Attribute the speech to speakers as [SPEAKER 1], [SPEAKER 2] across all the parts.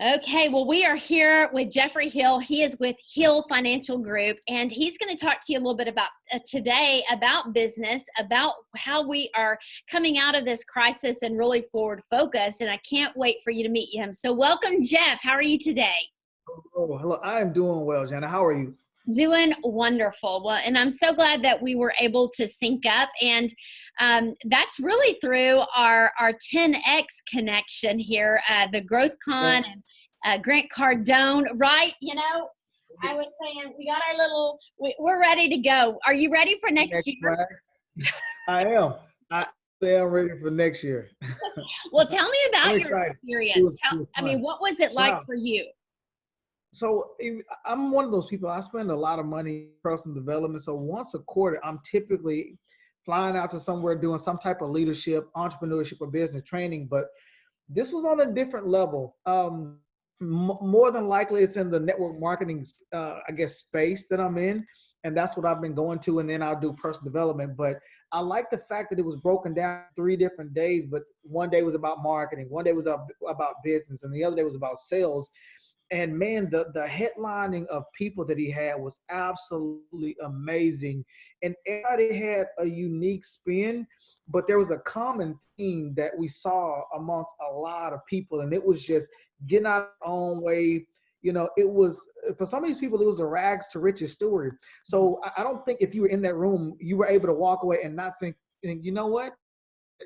[SPEAKER 1] Okay, well, we are here with Jeffery Hill. He is with Hill Financial Group, and he's going to talk to you a little bit about today about business, about how we are coming out of this crisis and really forward focused. And I can't wait for you to meet him. So welcome, Jeff. How are you today?
[SPEAKER 2] Oh, hello. I am doing well, Jana. How are you?
[SPEAKER 1] Doing wonderful. Well, and I'm so glad that we were able to sync up, and that's really through our 10X connection here, the Growth Con
[SPEAKER 2] Yeah.
[SPEAKER 1] and Grant Cardone, right? You know, I was saying we got our we're ready to go. Are you ready for next
[SPEAKER 2] Next
[SPEAKER 1] year?
[SPEAKER 2] flag. I am. I am ready for next year.
[SPEAKER 1] Well, tell me
[SPEAKER 2] I'm
[SPEAKER 1] about your
[SPEAKER 2] excited.
[SPEAKER 1] experience.
[SPEAKER 2] It was
[SPEAKER 1] I mean,
[SPEAKER 2] fun.
[SPEAKER 1] what was it like
[SPEAKER 2] Wow.
[SPEAKER 1] for you?
[SPEAKER 2] So I'm one of those people, I spend a lot of money in personal development. So once a quarter, I'm typically flying out to somewhere doing some type of leadership, entrepreneurship, or business training. But this was on a different level. More than likely, it's in the network marketing, space that I'm in, and that's what I've been going to. And then I'll do personal development. But I like the fact that it was broken down 3 different days. But one day was about marketing, one day was about business, and the other day was about sales. And man, the headlining of people that he had was absolutely amazing. And everybody had a unique spin, but there was a common theme that we saw amongst a lot of people. And it was just getting out of their own way. You know, it was, for some of these people, it was a rags to riches story. So I don't think if you were in that room, you were able to walk away and not think, you know what?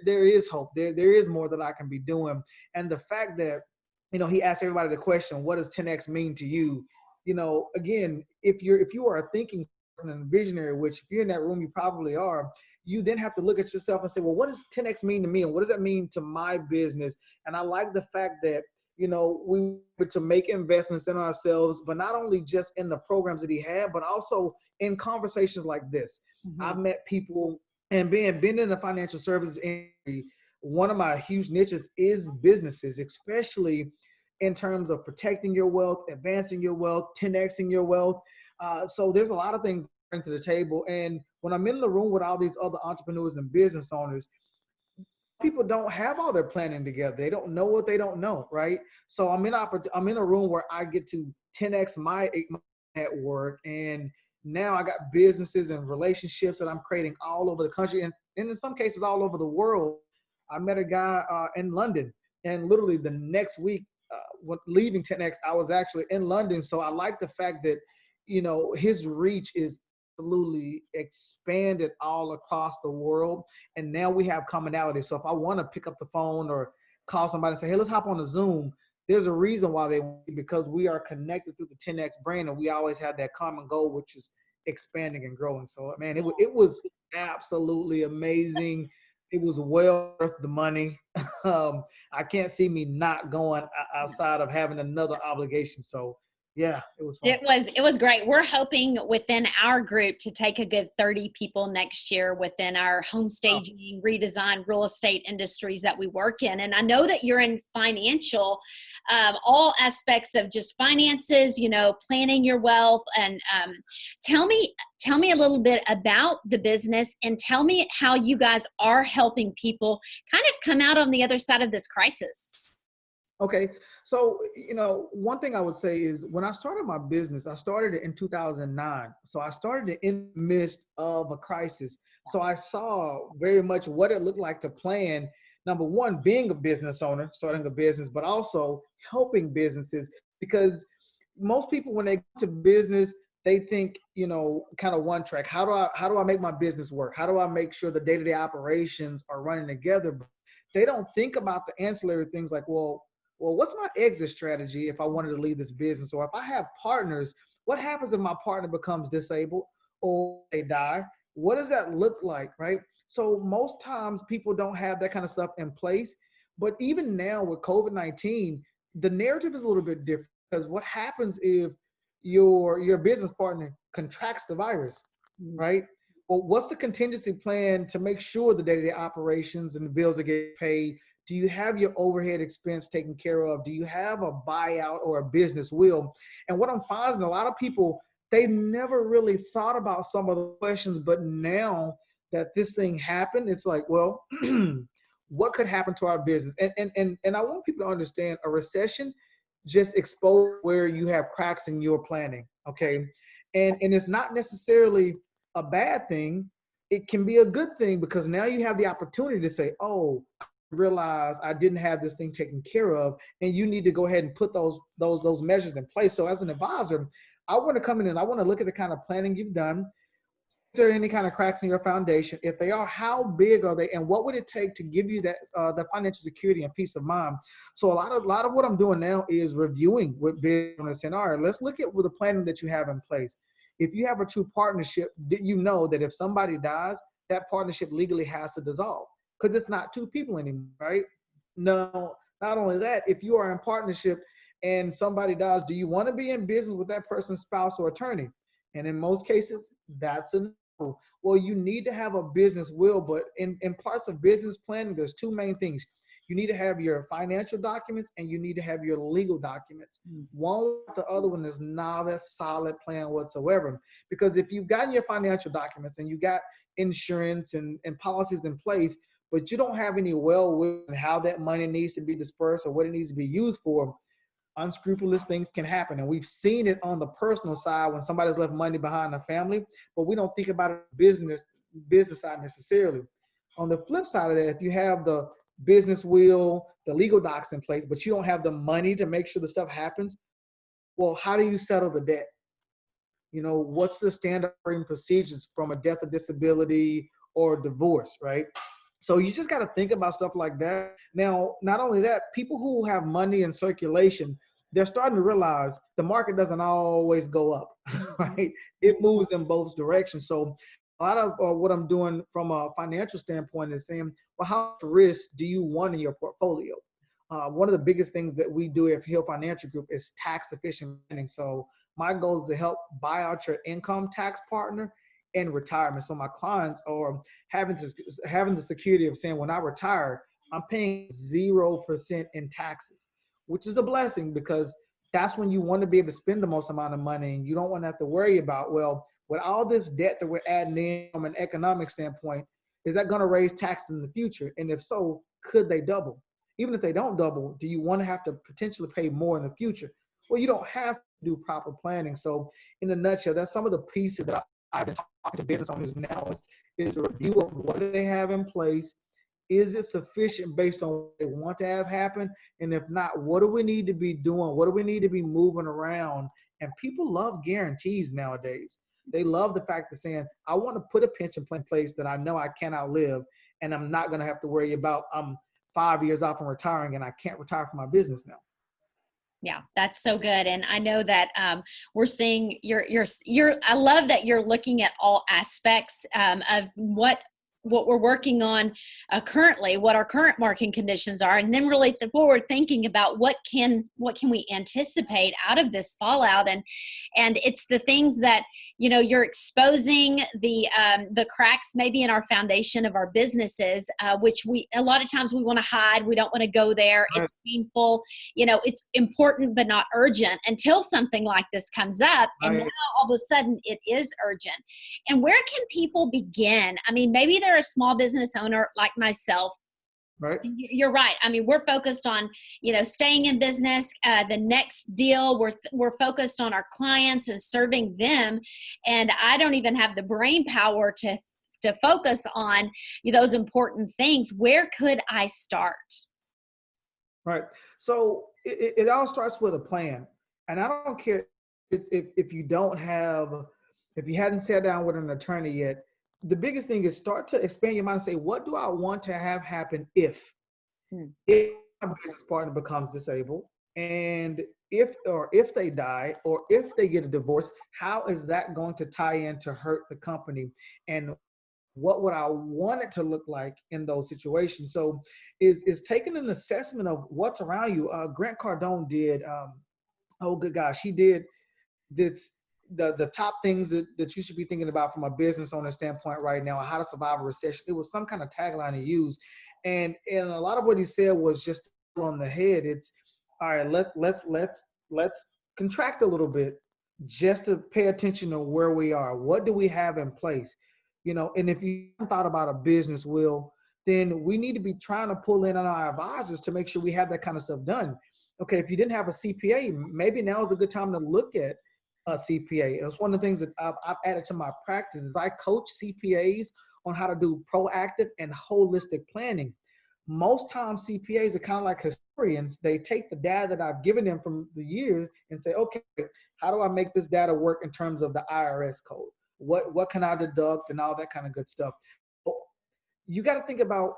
[SPEAKER 2] There is hope. There is more that I can be doing. And the fact that, he asked everybody the question, what does 10X mean to you? Again, if you are a thinking person and visionary, which if you're in that room, you probably are, you then have to look at yourself and say, well, what does 10X mean to me? And what does that mean to my business? And I like the fact that, we were to make investments in ourselves, but not only just in the programs that he had, but also in conversations like this.
[SPEAKER 1] Mm-hmm.
[SPEAKER 2] I've met people, and being in the financial services industry, one of my huge niches is businesses, especially in terms of protecting your wealth, advancing your wealth, 10Xing your wealth. So there's a lot of things to bring to the table. And when I'm in the room with all these other entrepreneurs and business owners, people don't have all their planning together. They don't know what they don't know, right? So I'm in a room where I get to 10X my network, and now I got businesses and relationships that I'm creating all over the country, and in some cases all over the world. I met a guy in London, and literally the next week, leaving 10X, I was actually in London. So I like the fact that, his reach is absolutely expanded all across the world. And now we have commonality. So if I want to pick up the phone or call somebody and say, hey, let's hop on a Zoom, there's a reason why because we are connected through the 10X brand, and we always have that common goal, which is expanding and growing. So man, it was absolutely amazing. It was well worth the money. I can't see me not going outside of having another obligation. So yeah, it was fun.
[SPEAKER 1] It was great. We're hoping within our group to take a good 30 people next year within our home staging, redesign, real estate industries that we work in. And I know that you're in financial, all aspects of just finances, planning your wealth. And tell me a little bit about the business, and tell me how you guys are helping people kind of come out on the other side of this crisis.
[SPEAKER 2] Okay. So, one thing I would say is when I started my business, I started it in 2009. So I started it in the midst of a crisis. So I saw very much what it looked like to plan, number one, being a business owner, starting a business, but also helping businesses, because most people, when they go to business, they think, kind of one track. How do I make my business work? How do I make sure the day-to-day operations are running together? But they don't think about the ancillary things like, well, what's my exit strategy if I wanted to leave this business? Or if I have partners, what happens if my partner becomes disabled or they die? What does that look like, right? So most times people don't have that kind of stuff in place. But even now with COVID-19, the narrative is a little bit different, because what happens if your business partner contracts the virus, right? Well, what's the contingency plan to make sure the day-to-day operations and the bills are getting paid? Do you have your overhead expense taken care of? Do you have a buyout or a business will? And what I'm finding, a lot of people, they never really thought about some of the questions, but now that this thing happened, it's like, well, what could happen to our business? And I want people to understand, a recession just expose where you have cracks in your planning. Okay. And it's not necessarily a bad thing. It can be a good thing because now you have the opportunity to say, oh, I realize I didn't have this thing taken care of, and you need to go ahead and put those measures in place. So as an advisor, I want to come in and I want to look at the kind of planning you've done. If there are any kind of cracks in your foundation, if they are, how big are they, and what would it take to give you that the financial security and peace of mind? So a lot of what I'm doing now is reviewing with business owners, saying, all right, let's look at the planning that you have in place. If you have a true partnership, you know that if somebody dies, that partnership legally has to dissolve because it's not two people anymore, right? No, not only that, if you are in partnership and somebody dies, do you want to be in business with that person's spouse or attorney? And in most cases, that's a no. Well, you need to have a business will, but in parts of business planning, there's two main things. You need to have your financial documents and you need to have your legal documents. One with the other one is not a solid plan whatsoever. Because if you've gotten your financial documents and you got insurance and policies in place, but you don't have any well-wisdom in how that money needs to be dispersed or what it needs to be used for, unscrupulous things can happen. And we've seen it on the personal side when somebody's left money behind a family, but we don't think about it business side necessarily. On the flip side of that, if you have the business will, the legal docs in place, but you don't have the money to make sure the stuff happens, well, how do you settle the debt? You know, what's the standard operating procedures from a death or disability or divorce, right? So you just got to think about stuff like that. Now, not only that, people who have money in circulation, they're starting to realize the market doesn't always go up, right? It moves in both directions. So a lot of what I'm doing from a financial standpoint is saying, well, how much risk do you want in your portfolio? One of the biggest things that we do at Hill Financial Group is tax efficient planning. So my goal is to help buy out your income tax partner in retirement. So my clients are having the security of saying, when I retire, I'm paying 0% in taxes, which is a blessing because that's when you want to be able to spend the most amount of money and you don't want to have to worry about, well, with all this debt that we're adding in from an economic standpoint, is that going to raise taxes in the future? And if so, could they double? Even if they don't double, do you want to have to potentially pay more in the future? Well, you don't have to do proper planning. So in a nutshell, that's some of the pieces that I've been talking to business owners now is a review of what do they have in place. Is it sufficient based on what they want to have happen? And if not, what do we need to be doing? What do we need to be moving around? And people love guarantees nowadays. They love the fact of saying, I want to put a pension plan in place that I know I can outlive, and I'm not going to have to worry about I'm 5 years out from retiring and I can't retire from my business now.
[SPEAKER 1] Yeah, that's so good. And I know that we're seeing I love that you're looking at all aspects of what we're working on currently, what our current market conditions are, and then really the forward thinking about what can we anticipate out of this fallout. And it's the things that, you're exposing the cracks maybe in our foundation of our businesses, which a lot of times we want to hide. We don't want to go there.
[SPEAKER 2] Right.
[SPEAKER 1] It's painful. It's important, but not urgent until something like this comes up. And now all of a sudden it is urgent. And where can people begin? I mean, maybe they're a small business owner like myself.
[SPEAKER 2] Right.
[SPEAKER 1] You're right. I mean, we're focused on, staying in business, the next deal. We're focused on our clients and serving them. And I don't even have the brain power to focus on those important things. Where could I start?
[SPEAKER 2] Right. So it all starts with a plan. And I don't care if you hadn't sat down with an attorney yet. The biggest thing is start to expand your mind and say, what do I want to have happen if my business partner becomes disabled, and if they die or if they get a divorce, how is that going to tie in to hurt the company? And what would I want it to look like in those situations? So is taking an assessment of what's around you. Grant Cardone did, oh good gosh, he did this, the top things that you should be thinking about from a business owner standpoint right now, how to survive a recession. It was some kind of tagline he used. And a lot of what he said was just on the head. It's all right, let's contract a little bit just to pay attention to where we are. What do we have in place? And if you haven't thought about a business will, then we need to be trying to pull in on our advisors to make sure we have that kind of stuff done. okay, if you didn't have a CPA, maybe now is a good time to look at a CPA. It's one of the things that I've added to my practice is I coach CPAs on how to do proactive and holistic planning. Most times CPAs are kind of like historians. They take the data that I've given them from the years and say, okay, how do I make this data work in terms of the IRS code? What can I deduct and all that kind of good stuff. You got to think about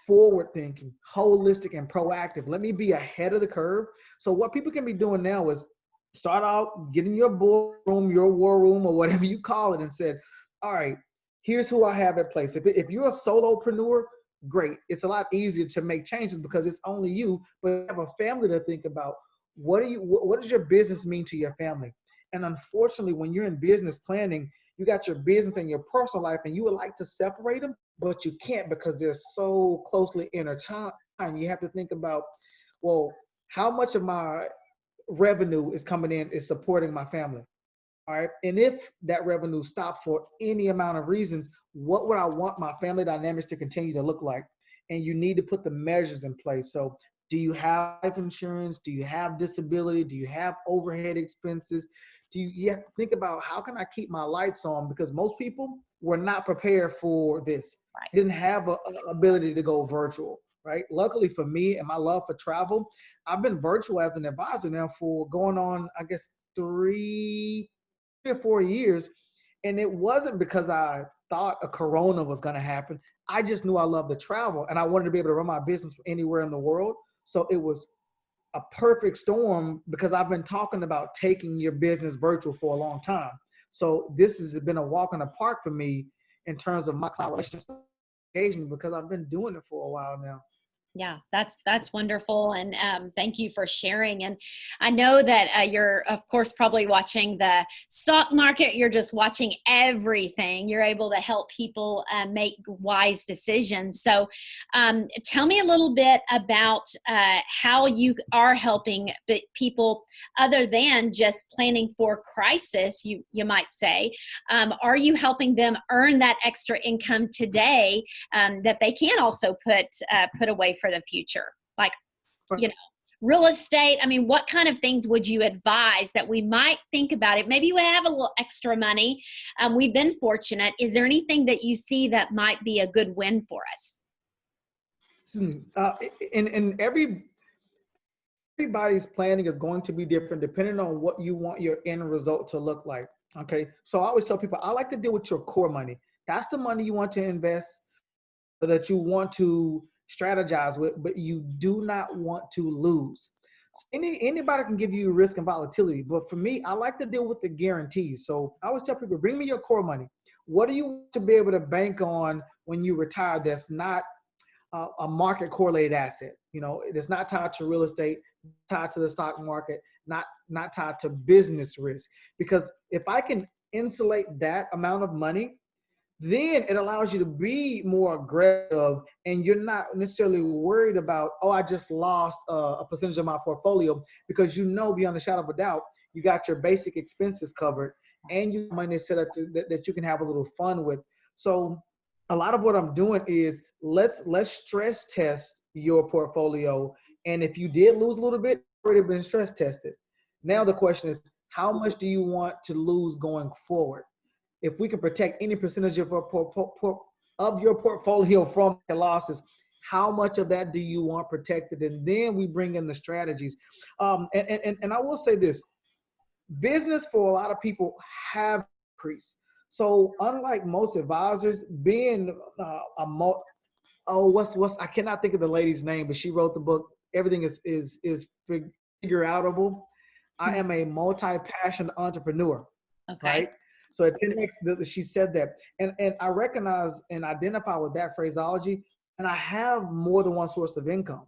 [SPEAKER 2] forward thinking, holistic and proactive. Let me be ahead of the curve. So what people can be doing now is start out getting your boardroom, your war room, or whatever you call it, and said, all right, here's who I have at place. If you're a solopreneur, great. It's a lot easier to make changes because it's only you, but you have a family to think about. What does your business mean to your family? And unfortunately, when you're in business planning, you got your business and your personal life, and you would like to separate them, but you can't because they're so closely intertwined. You have to think about, well, how much of my revenue is coming in is supporting my family? All right. And if that revenue stopped for any amount of reasons, what would I want my family dynamics to continue to look like? And you need to put the measures in place. So do you have life insurance? Do you have disability? Do you have overhead expenses? You have to think about, how can I keep my lights on? Because most people were not prepared for this.
[SPEAKER 1] Right.
[SPEAKER 2] Didn't have a ability to go virtual, right? Luckily for me and my love for travel, I've been virtual as an advisor now for going on, I guess, 3 or 4 years. And it wasn't because I thought a corona was going to happen. I just knew I loved to travel and I wanted to be able to run my business from anywhere in the world. So it was a perfect storm because I've been talking about taking your business virtual for a long time. So this has been a walk in the park for me in terms of my cloud relationship engagement because I've been doing it for a while now.
[SPEAKER 1] Yeah, that's wonderful. And thank you for sharing. And I know that you're, of course, probably watching the stock market. You're just watching everything. You're able to help people make wise decisions. So tell me a little bit about how you are helping people other than just planning for crisis, you might say. Are you helping them earn that extra income today that they can also put away for the future? Like, real estate. I mean, what kind of things would you advise that we might think about it? Maybe we have a little extra money. We've been fortunate. Is there anything that you see that might be a good win for us?
[SPEAKER 2] And everybody's planning is going to be different depending on what you want your end result to look like. Okay. So I always tell people, I like to deal with your core money. That's the money you want to invest, or that you want to strategize with, but you do not want to lose. So anybody can give you risk and volatility, but for me, I like to deal with the guarantees. So I always tell people, bring me your core money. What do you want to be able to bank on when you retire that's not a market correlated asset? It's not tied to real estate, tied to the stock market, not tied to business risk. Because if I can insulate that amount of money, then it allows you to be more aggressive and you're not necessarily worried about, oh, I just lost a percentage of my portfolio, because beyond a shadow of a doubt, you got your basic expenses covered and you have money set up that you can have a little fun with. So a lot of what I'm doing is let's stress test your portfolio. And if you did lose a little bit, it's already been stress tested. Now the question is, how much do you want to lose going forward? If we can protect any percentage of your portfolio from losses, how much of that do you want protected? And then we bring in the strategies. And I will say this, business for a lot of people have increased. So unlike most advisors, being I cannot think of the lady's name, but she wrote the book, Everything is Figure Outable. I am a multi-passionate entrepreneur.
[SPEAKER 1] Okay.
[SPEAKER 2] Right? So at 10X, she said that. And I recognize and identify with that phraseology, and I have more than one source of income.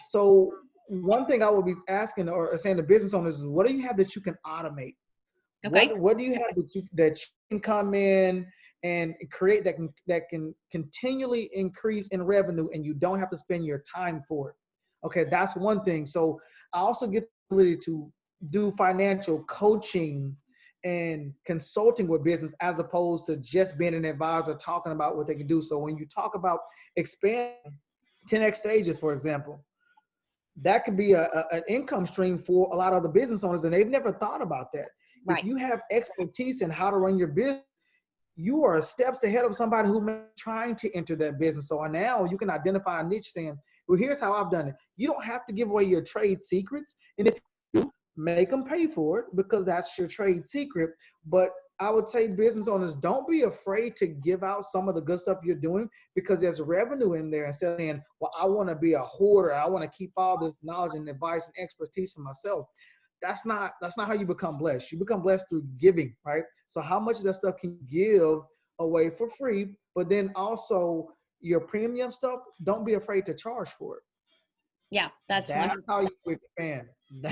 [SPEAKER 2] So one thing I would be asking or saying to business owners is, what do you have that you can automate?
[SPEAKER 1] Okay.
[SPEAKER 2] What do you have that you can come in and create that can continually increase in revenue and you don't have to spend your time for it? Okay, that's one thing. So I also get the ability to do financial coaching and consulting with business, as opposed to just being an advisor talking about what they can do. So when you talk about expanding 10X stages, for example, that could be an income stream for a lot of the business owners, and they've never thought about that. If
[SPEAKER 1] Right.
[SPEAKER 2] you have expertise in how to run your business, you are steps ahead of somebody who may be trying to enter that business. So now you can identify a niche saying, well, here's how I've done it. You don't have to give away your trade secrets. And if you do, make them pay for it because that's your trade secret. But I would say business owners, don't be afraid to give out some of the good stuff you're doing because there's revenue in there. Instead of saying, well, I want to be a hoarder. I want to keep all this knowledge and advice and expertise to myself. That's not how you become blessed. You become blessed through giving, right? So how much of that stuff can you give away for free? But then also your premium stuff, don't be afraid to charge for it.
[SPEAKER 1] Yeah, that's
[SPEAKER 2] That's
[SPEAKER 1] wonderful.
[SPEAKER 2] how you expand.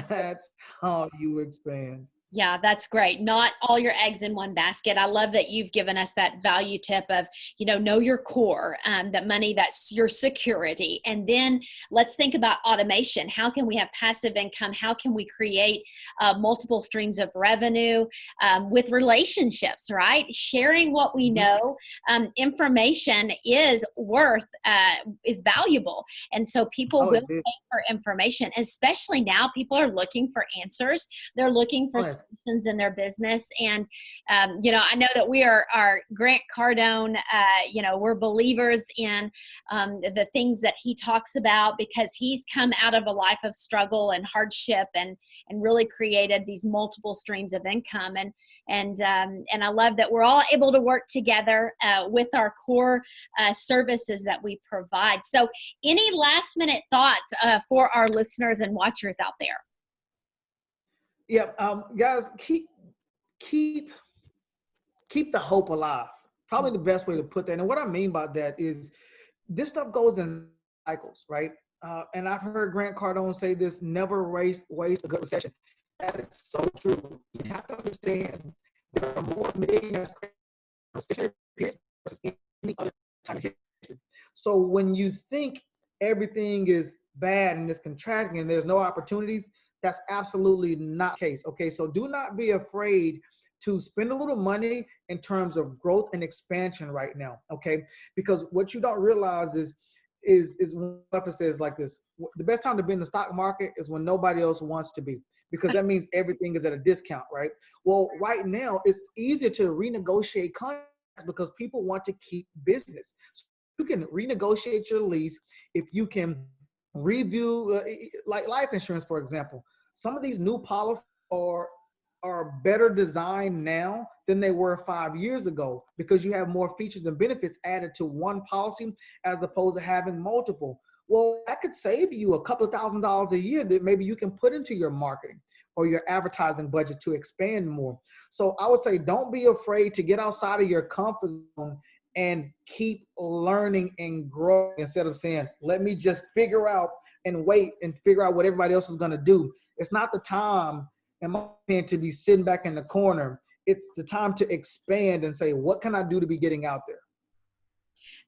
[SPEAKER 2] That's how you expand.
[SPEAKER 1] Yeah, that's great. Not all your eggs in one basket. I love that you've given us that value tip of, know your core, that money, that's your security. And then let's think about automation. How can we have passive income? How can we create multiple streams of revenue with relationships, right? Sharing what we know. Information is is valuable. And so people will pay for information, especially now people are looking for answers. They're looking for solutions in their business. And, I know that we are Grant Cardone, we're believers in the things that he talks about because he's come out of a life of struggle and hardship and really created these multiple streams of income. And I love that we're all able to work together with our core services that we provide. So any last minute thoughts for our listeners and watchers out there?
[SPEAKER 2] Yeah, guys, keep the hope alive. Probably the best way to put that. And what I mean by that is this stuff goes in cycles, right? And I've heard Grant Cardone say this: never waste a good recession. That is so true. You have to understand there are more millionaires recession periods versus any other time in history. So when you think everything is bad and it's contracting and there's no opportunities, that's absolutely not the case. Okay, so do not be afraid to spend a little money in terms of growth and expansion right now. Okay, because what you don't realize is when Buffett says like this: the best time to be in the stock market is when nobody else wants to be, because that means everything is at a discount, right? Well, right now it's easier to renegotiate contracts because people want to keep business. So you can renegotiate your lease if you can review, like life insurance, for example. Some of these new policies are better designed now than they were 5 years ago because you have more features and benefits added to one policy as opposed to having multiple. Well, that could save you a couple of $1,000s a year that maybe you can put into your marketing or your advertising budget to expand more. So I would say don't be afraid to get outside of your comfort zone and keep learning and growing instead of saying, let me just figure out and wait and figure out what everybody else is going to do. It's not the time, in my opinion, to be sitting back in the corner. It's the time to expand and say, what can I do to be getting out there?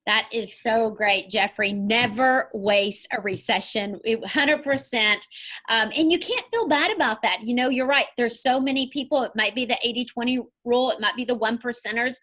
[SPEAKER 1] That is so great, Jeffrey. Never waste a recession, 100%. And you can't feel bad about that. You're right. There's so many people. It might be the 80-20 rule. It might be the 1%ers.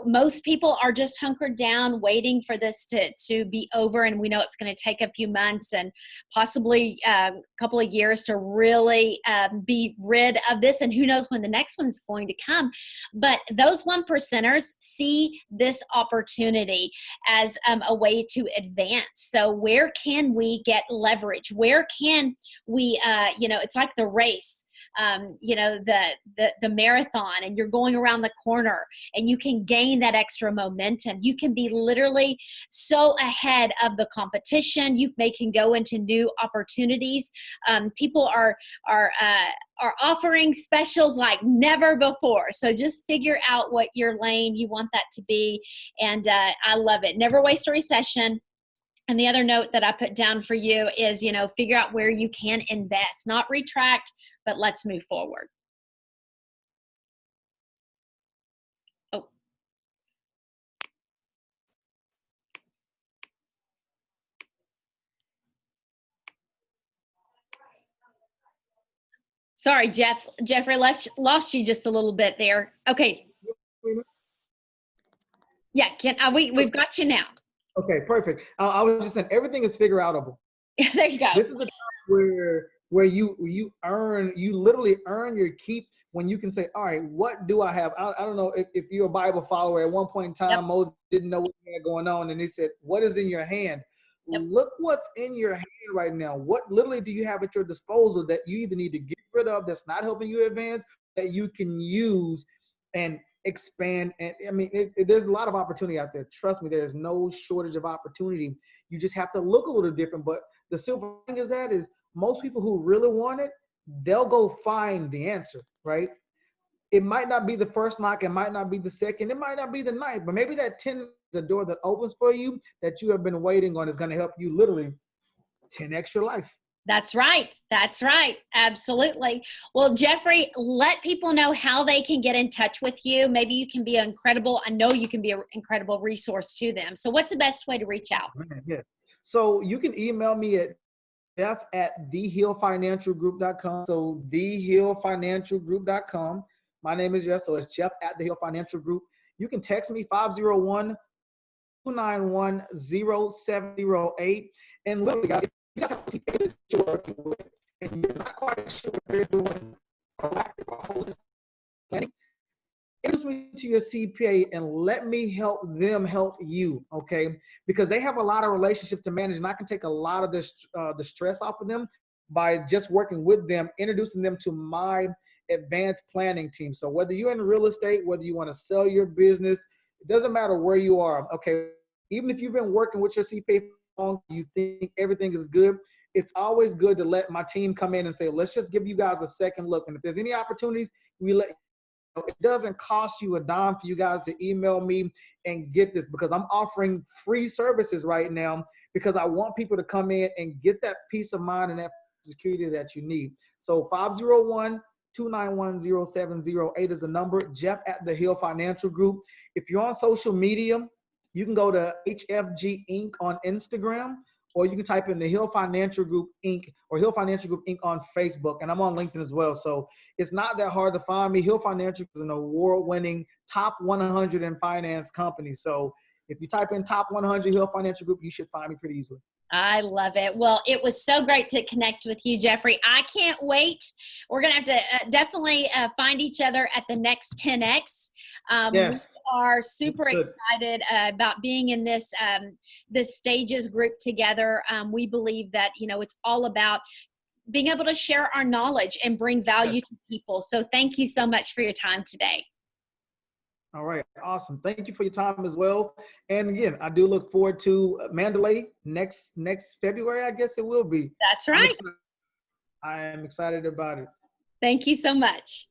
[SPEAKER 1] Most people are just hunkered down waiting for this to be over. And we know it's going to take a few months and possibly a couple of years to really be rid of this. And who knows when the next one's going to come. But those 1%ers see this opportunity as a way to advance. So where can we get leverage? Where can we, it's like the race, the marathon, and you're going around the corner and you can gain that extra momentum. You can be literally so ahead of the competition. You can go into new opportunities. People are offering specials like never before. So just figure out what your lane you want that to be. And I love it. Never waste a recession. And the other note that I put down for you is, figure out where you can invest, not retract, but let's move forward. Oh. Sorry, Jeffrey, lost you just a little bit there. Okay. Yeah, we've got you now.
[SPEAKER 2] Okay, perfect. I was just saying everything is figure outable.
[SPEAKER 1] There you go.
[SPEAKER 2] This is the time where you literally earn your keep when you can say, all right, what do I have? I don't know if you're a Bible follower. At one point in time,
[SPEAKER 1] Yep.
[SPEAKER 2] Moses didn't know what he had going on, and he said, what is in your hand?
[SPEAKER 1] Yep.
[SPEAKER 2] Look what's in your hand right now. What literally do you have at your disposal that you either need to get rid of that's not helping you advance, that you can use and expand? And I mean, there's a lot of opportunity out there. Trust me, there's no shortage of opportunity. You just have to look a little different. But the silver thing is most people who really want it, they'll go find the answer, right? It might not be the first knock, it might not be the second, it might not be the ninth, but maybe that 10 is the door that opens for you that you have been waiting on is going to help you literally 10x your life.
[SPEAKER 1] That's right. That's right. Absolutely. Well, Jeffery, let people know how they can get in touch with you. Maybe you can be I know you can be an incredible resource to them. So what's the best way to reach out?
[SPEAKER 2] Yeah. So you can email me at jeff@thehillfinancialgroup.com. So thehillfinancialgroup.com. My name is Jeff, so it's jeff@thehillfinancialgroup. You can text me 501-291-0708. And literally, guys, if you guys have to see that you're working with and you're not quite sure what they're doing proactive or holistic planning, introduce me to your CPA and let me help them help you, okay? Because they have a lot of relationships to manage, and I can take a lot of this the stress off of them by just working with them, introducing them to my advanced planning team. So whether you're in real estate, whether you want to sell your business, it doesn't matter where you are, okay? Even if you've been working with your CPA for long, you think everything is good, it's always good to let my team come in and say, let's just give you guys a second look. And if there's any opportunities, we let it doesn't cost you a dime for you guys to email me and get this, because I'm offering free services right now because I want people to come in and get that peace of mind and that security that you need. So 501-291-0708 is the number. Jeff@the-Hill Financial Group. If you're on social media, you can go to HFG Inc. on Instagram, or you can type in the Hill Financial Group Inc. or Hill Financial Group Inc. on Facebook, and I'm on LinkedIn as well. So it's not that hard to find me. Hill Financial is an award-winning top 100 in finance company. So if you type in top 100 Hill Financial Group, you should find me pretty easily.
[SPEAKER 1] I love it. Well, it was so great to connect with you, Jeffery. I can't wait. We're going to have to definitely find each other at the next 10X.
[SPEAKER 2] Yes.
[SPEAKER 1] We are super excited about being in this stages group together. We believe that, it's all about being able to share our knowledge and bring value to people. So thank you so much for your time today.
[SPEAKER 2] All right. Awesome. Thank you for your time as well. And again, I do look forward to Mandalay next February, I guess it will be.
[SPEAKER 1] That's right.
[SPEAKER 2] I am excited about it.
[SPEAKER 1] Thank you so much.